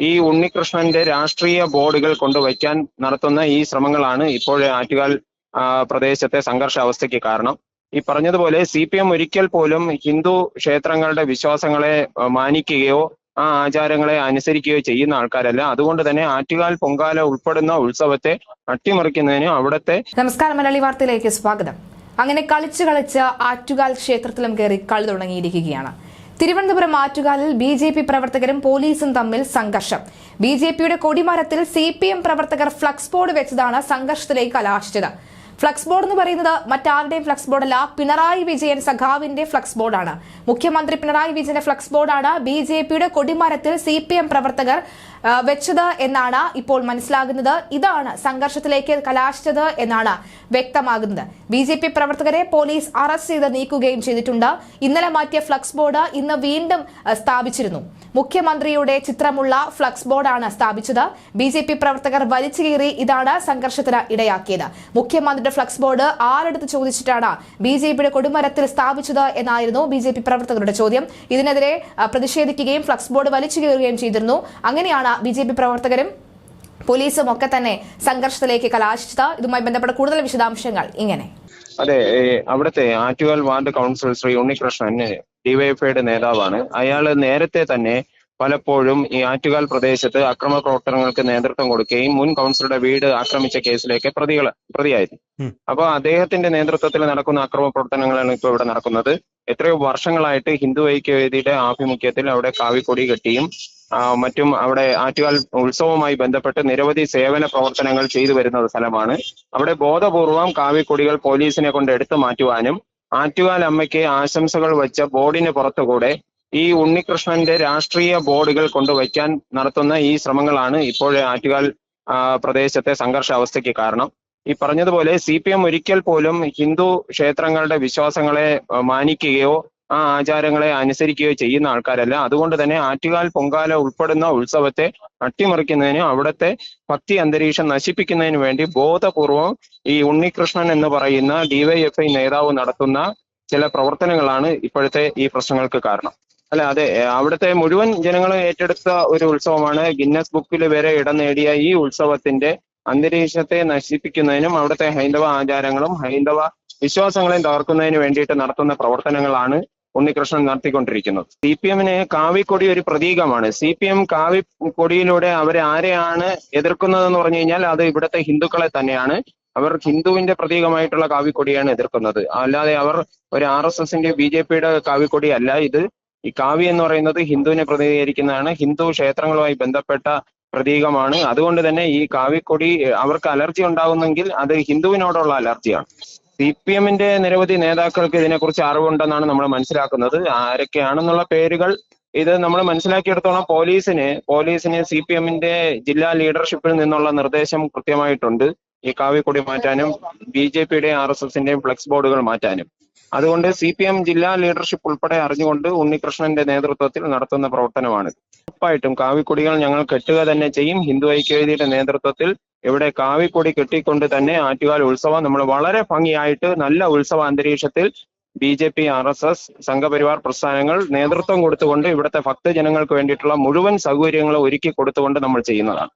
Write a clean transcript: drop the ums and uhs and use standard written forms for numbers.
ഈ ഉണ്ണികൃഷ്ണന്റെ രാഷ്ട്രീയ ബോർഡുകൾ കൊണ്ടുവയ്ക്കാൻ നടത്തുന്ന ഈ ശ്രമങ്ങളാണ് ഇപ്പോഴേ ആറ്റുകാൽ പ്രദേശത്തെ സംഘർഷാവസ്ഥയ്ക്ക് കാരണം. ഈ പറഞ്ഞതുപോലെ CPM ഒരിക്കൽ പോലും ഹിന്ദു ക്ഷേത്രങ്ങളുടെ വിശ്വാസങ്ങളെ മാനിക്കുകയോ ആ ആചാരങ്ങളെ അനുസരിക്കുകയോ ചെയ്യുന്ന ആൾക്കാരല്ല. അതുകൊണ്ട് തന്നെ ആറ്റുകാൽ പൊങ്കാല ഉൾപ്പെടുന്ന ഉത്സവത്തെ അട്ടിമറിക്കുന്നതിന് അവിടുത്തെ നമസ്കാരം, മലയാളി വാർത്തയിലേക്ക് സ്വാഗതം. അങ്ങനെ കളിച്ച് ആറ്റുകാൽ ക്ഷേത്രത്തിലും കയറി കളി തുടങ്ങിയിരിക്കുകയാണ്. തിരുവനന്തപുരം ആറ്റുകാലിൽ BJP പ്രവർത്തകരും പോലീസും തമ്മിൽ സംഘർഷം. BJPയുടെ കൊടിമരത്തിൽ CPM പ്രവർത്തകർ ഫ്ലക്സ് ബോർഡ് വെച്ചതാണ് സംഘർഷത്തിലേക്ക് കലാശിച്ചത്. ഫ്ലക്സ് ബോർഡ് എന്ന് പറയുന്നത് മറ്റാരുടെയും ഫ്ലക്സ് ബോർഡല്ല, പിണറായി വിജയൻ സഖാവിന്റെ ഫ്ലക്സ് ബോർഡാണ്. മുഖ്യമന്ത്രി പിണറായി വിജയന്റെ ഫ്ലക്സ് ബോർഡാണ് BJPയുടെ കൊടിമരത്തിൽ CPM പ്രവർത്തകർ വെച്ചത് എന്നാണ് ഇപ്പോൾ മനസ്സിലാകുന്നത്. ഇതാണ് സംഘർഷത്തിലേക്ക് കലാശിച്ചത് എന്നാണ് വ്യക്തമാകുന്നത്. BJP പ്രവർത്തകരെ പോലീസ് അറസ്റ്റ് ചെയ്ത് നീക്കുകയും ചെയ്തിട്ടുണ്ട്. ഇന്നലെ മാറ്റിയ ഫ്ലക്സ് ബോർഡ് ഇന്ന് വീണ്ടും സ്ഥാപിച്ചിരുന്നു. മുഖ്യമന്ത്രിയുടെ ചിത്രമുള്ള ഫ്ലക്സ് ബോർഡാണ് സ്ഥാപിച്ചത്. BJP പ്രവർത്തകർ വലിച്ചു കീറി ഇതാണ് സംഘർഷത്തിന് ഇടയാക്കിയത്. മുഖ്യമന്ത്രിയുടെ ഫ്ലക്സ് ബോർഡ് ആരെടുത്ത് ചോദിച്ചിട്ടാണ് BJPയുടെ കൊടിമരത്തിൽ സ്ഥാപിച്ചത് എന്നായിരുന്നു BJP പ്രവർത്തകരുടെ ചോദ്യം. ഇതിനെതിരെ പ്രതിഷേധിക്കുകയും ഫ്ലക്സ് ബോർഡ് വലിച്ചു കീറുകയും ചെയ്തിരുന്നു. അങ്ങനെയാണ് BJP പ്രവർത്തകരും പോലീസും ഒക്കെ തന്നെ സംഘർഷത്തിലേക്ക് കലാശിച്ചത്. ഇതുമായി ബന്ധപ്പെട്ട കൂടുതൽ വിശദാംശങ്ങൾ ഇങ്ങനെ. അതെ, അവിടുത്തെ ആറ്റുകാൽ വാർഡ് കൗൺസിലർ ശ്രീ ഉണ്ണികൃഷ്ണൻ DYFIയുടെ നേതാവാണ്. അയാള് നേരത്തെ തന്നെ പലപ്പോഴും ഈ ആറ്റുകാൽ പ്രദേശത്ത് അക്രമ പ്രവർത്തനങ്ങൾക്ക് നേതൃത്വം കൊടുക്കുകയും മുൻ കൗൺസിലറുടെ വീട് ആക്രമിച്ച കേസിലേക്ക് പ്രതിയായിരുന്നു. അപ്പൊ അദ്ദേഹത്തിന്റെ നേതൃത്വത്തിൽ നടക്കുന്ന അക്രമ പ്രവർത്തനങ്ങളാണ് ഇപ്പോൾ ഇവിടെ നടക്കുന്നത്. എത്രയോ വർഷങ്ങളായിട്ട് ഹിന്ദു ഐക്യവേദിയുടെ ആഭിമുഖ്യത്തിൽ അവിടെ കാവിക്കൊടി കെട്ടിയും മറ്റും അവിടെ ആറ്റുകാൽ ഉത്സവവുമായി ബന്ധപ്പെട്ട് നിരവധി സേവന പ്രവർത്തനങ്ങൾ ചെയ്തു വരുന്ന സ്ഥലമാണ്. അവിടെ ബോധപൂർവം കാവിക്കൊടികൾ പോലീസിനെ കൊണ്ട് എടുത്തു മാറ്റുവാനും ആറ്റുകാൽ അമ്മയ്ക്ക് ആശംസകൾ വെച്ച ബോർഡിന് പുറത്തുകൂടെ ഈ ഉണ്ണികൃഷ്ണന്റെ രാഷ്ട്രീയ ബോർഡുകൾ കൊണ്ടുവയ്ക്കാൻ നടത്തുന്ന ഈ ശ്രമങ്ങളാണ് ഇപ്പോഴേ ആറ്റുകാൽ പ്രദേശത്തെ സംഘർഷാവസ്ഥയ്ക്ക് കാരണം. ഈ പറഞ്ഞതുപോലെ CPM ഒരിക്കൽ പോലും ഹിന്ദു ക്ഷേത്രങ്ങളുടെ വിശ്വാസങ്ങളെ മാനിക്കുകയോ ആ ആചാരങ്ങളെ അനുസരിക്കുകയോ ചെയ്യുന്ന ആൾക്കാരല്ല. അതുകൊണ്ട് തന്നെ ആറ്റുകാൽ പൊങ്കാല ഉൾപ്പെടുന്ന ഉത്സവത്തെ അട്ടിമറിക്കുന്നതിന് അവിടുത്തെ ഭക്തി അന്തരീക്ഷം നശിപ്പിക്കുന്നതിന് വേണ്ടി ബോധപൂർവം ഈ ഉണ്ണികൃഷ്ണൻ എന്ന് പറയുന്ന DYFI നേതാവ് നടത്തുന്ന ചില പ്രവർത്തനങ്ങളാണ് ഇപ്പോഴത്തെ ഈ പ്രശ്നങ്ങൾക്ക് കാരണം. അതെ, അവിടുത്തെ മുഴുവൻ ജനങ്ങളും ഏറ്റെടുത്ത ഒരു ഉത്സവമാണ്. ഗിന്നസ് ബുക്കിൽ വരെ ഇടം നേടിയ ഈ ഉത്സവത്തിന്റെ അന്തരീക്ഷത്തെ നശിപ്പിക്കുന്നതിനും അവിടുത്തെ ഹൈന്ദവ ആചാരങ്ങളും ഹൈന്ദവ വിശ്വാസങ്ങളെയും തകർക്കുന്നതിന് വേണ്ടിയിട്ട് നടത്തുന്ന പ്രവർത്തനങ്ങളാണ് ഉണ്ണികൃഷ്ണൻ നടത്തിക്കൊണ്ടിരിക്കുന്നത്. CPMന് കാവിക്കൊടി ഒരു പ്രതീകമാണ്. CPM കാവിക്കൊടിയിലൂടെ അവരെ ആരെയാണ് എതിർക്കുന്നതെന്ന് പറഞ്ഞു കഴിഞ്ഞാൽ അത് ഇവിടുത്തെ ഹിന്ദുക്കളെ തന്നെയാണ്. അവർ ഹിന്ദുവിന്റെ പ്രതീകമായിട്ടുള്ള കാവിക്കൊടിയാണ് എതിർക്കുന്നത്. അല്ലാതെ അവർ ഒരു RSSന്റെ BJPയുടെ കാവിക്കൊടി അല്ല. ഇത് ഈ കാവി എന്ന് പറയുന്നത് ഹിന്ദുവിനെ പ്രതിനിധീകരിക്കുന്നതാണ്. ഹിന്ദു ക്ഷേത്രങ്ങളുമായി ബന്ധപ്പെട്ട പ്രതീകമാണ്. അതുകൊണ്ട് തന്നെ ഈ കാവിക്കൊടി അവർക്ക് അലർജി ഉണ്ടാകുന്നെങ്കിൽ അത് ഹിന്ദുവിനോടുള്ള അലർജിയാണ്. CPMന്റെ നിരവധി നേതാക്കൾക്ക് ഇതിനെക്കുറിച്ച് അറിവുണ്ടെന്നാണ് നമ്മൾ മനസ്സിലാക്കുന്നത്. ആരൊക്കെയാണെന്നുള്ള പേരുകൾ ഇത് നമ്മൾ മനസ്സിലാക്കിയെടുത്തോളം പോലീസിന് CPMന്റെ ജില്ലാ ലീഡർഷിപ്പിൽ നിന്നുള്ള നിർദ്ദേശം കൃത്യമായിട്ടുണ്ട്. ഈ കാവിക്കൊടി മാറ്റാനും BJPയുടെയും RSSന്റെയും ഫ്ലെക്സ് ബോർഡുകൾ മാറ്റാനും. അതുകൊണ്ട് CPM ജില്ലാ ലീഡർഷിപ്പ് ഉൾപ്പെടെ അറിഞ്ഞുകൊണ്ട് ഉണ്ണികൃഷ്ണന്റെ നേതൃത്വത്തിൽ നടത്തുന്ന പ്രവർത്തനമാണ്. ഉറപ്പായിട്ടും കാവിക്കൊടികൾ ഞങ്ങൾ കെട്ടുക തന്നെ ചെയ്യും. ഹിന്ദു ഐക്യവേദിയുടെ നേതൃത്വത്തിൽ ഇവിടെ കാവിക്കൊടി കെട്ടിക്കൊണ്ട് തന്നെ ആറ്റുകാൽ ഉത്സവം നമ്മൾ വളരെ ഭംഗിയായിട്ട് നല്ല ഉത്സവ അന്തരീക്ഷത്തിൽ BJP RSS സംഘപരിവാർ പ്രസ്ഥാനങ്ങൾ നേതൃത്വം കൊടുത്തുകൊണ്ട് ഇവിടുത്തെ ഭക്തജനങ്ങൾക്ക് വേണ്ടിയിട്ടുള്ള മുഴുവൻ സൗകര്യങ്ങളും ഒരുക്കി കൊടുത്തുകൊണ്ട് നമ്മൾ ചെയ്യുന്നതാണ്.